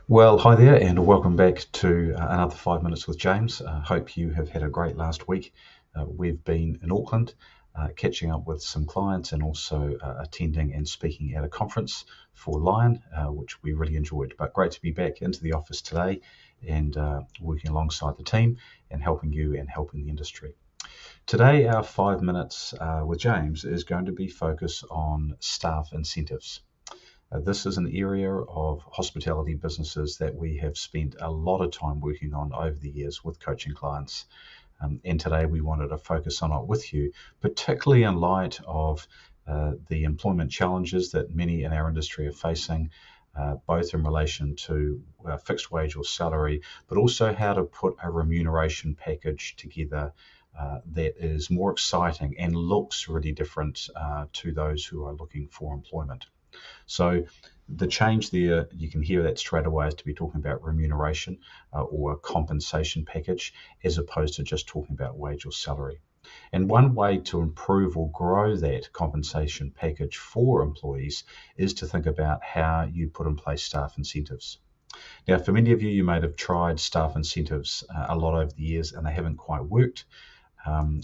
Well, hi there, and welcome back to another 5 minutes with James. Hope you have had a great last week. We've been in Auckland, catching up with some clients and also attending and speaking at a conference for Lion, which we really enjoyed. But great to be back into the office today and working alongside the team and helping you and helping the industry. Today, our 5 minutes with James is going to be focused on staff incentives. This is an area of hospitality businesses that we have spent a lot of time working on over the years with coaching clients. And today we wanted to focus on it with you, particularly in light of the employment challenges that many in our industry are facing, both in relation to fixed wage or salary, but also how to put a remuneration package together that is more exciting and looks really different to those who are looking for employment. So the change there, you can hear that straight away, is to be talking about remuneration or a compensation package as opposed to just talking about wage or salary. And one way to improve or grow that compensation package for employees is to think about how you put in place staff incentives. Now, for many of you, you may have tried staff incentives a lot over the years and they haven't quite worked.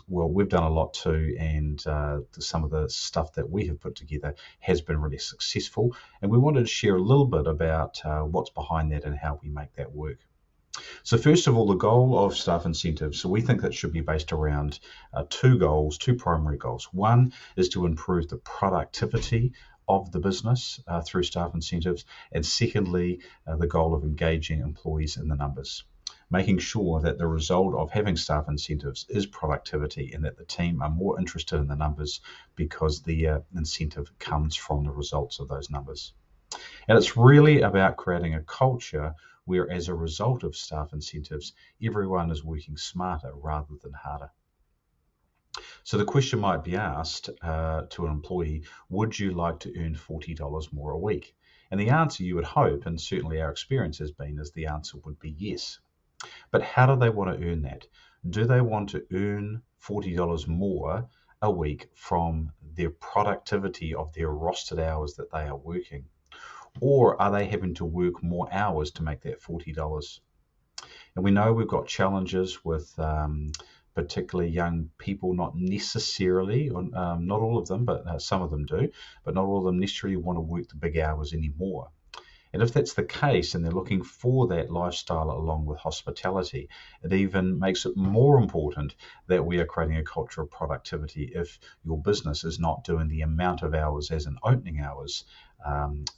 Well, we've done a lot too, and some of the stuff that we have put together has been really successful. And we wanted to share a little bit about what's behind that and how we make that work. So first of all, the goal of staff incentives. So we think that should be based around two primary goals. One is to improve the productivity of the business through staff incentives. And secondly, the goal of engaging employees in the numbers, making sure that the result of having staff incentives is productivity and that the team are more interested in the numbers because the incentive comes from the results of those numbers. And it's really about creating a culture where, as a result of staff incentives, everyone is working smarter rather than harder. So the question might be asked to an employee, would you like to earn $40 more a week? And the answer, you would hope, and certainly our experience has been, is the answer would be yes. But how do they want to earn that? Do they want to earn $40 more a week from their productivity of their rostered hours that they are working? Or are they having to work more hours to make that $40? And we know we've got challenges with particularly young people, not necessarily, not all of them, but some of them do, but not all of them necessarily want to work the big hours anymore. And if that's the case and they're looking for that lifestyle along with hospitality, it even makes it more important that we are creating a culture of productivity if your business is not doing the amount of hours as in opening hours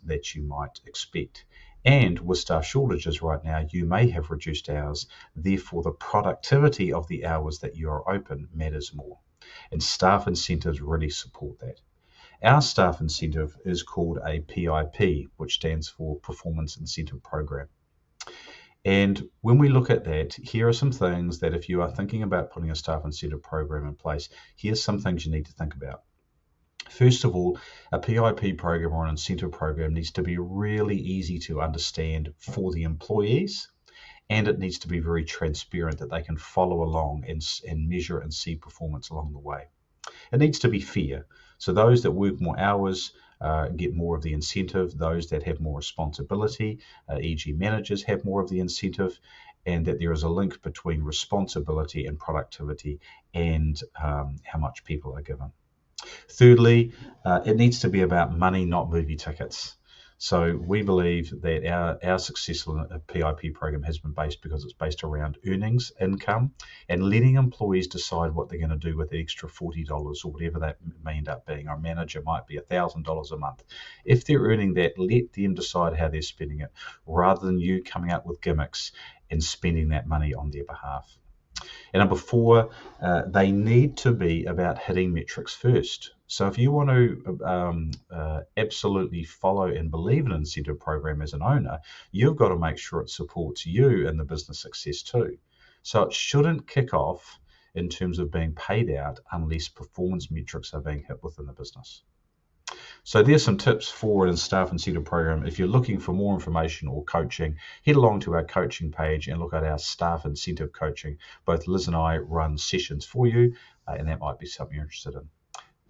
that you might expect. And with staff shortages right now, you may have reduced hours. Therefore, the productivity of the hours that you are open matters more. And staff incentives really support that. Our staff incentive is called a PIP, which stands for Performance Incentive Program. And when we look at that, here are some things that if you are thinking about putting a staff incentive program in place, here's some things you need to think about. First of all, a PIP program or an incentive program needs to be really easy to understand for the employees, and it needs to be very transparent that they can follow along and measure and see performance along the way. It needs to be fair. So those that work more hours get more of the incentive. Those that have more responsibility, e.g. managers, have more of the incentive, and that there is a link between responsibility and productivity and how much people are given. Thirdly, it needs to be about money, not movie tickets. So we believe that our successful PIP program has been based because it's based around earnings, income, and letting employees decide what they're going to do with the extra $40 or whatever that may end up being. Our manager might be $1,000 a month. If they're earning that, let them decide how they're spending it rather than you coming up with gimmicks and spending that money on their behalf. And number four, they need to be about hitting metrics first. So if you want to absolutely follow and believe in an incentive program as an owner, you've got to make sure it supports you and the business success too. So it shouldn't kick off in terms of being paid out unless performance metrics are being hit within the business. So there's some tips for a staff incentive program. If you're looking for more information or coaching, head along to our coaching page and look at our staff incentive coaching. Both Liz and I run sessions for you, and that might be something you're interested in.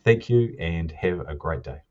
Thank you and have a great day.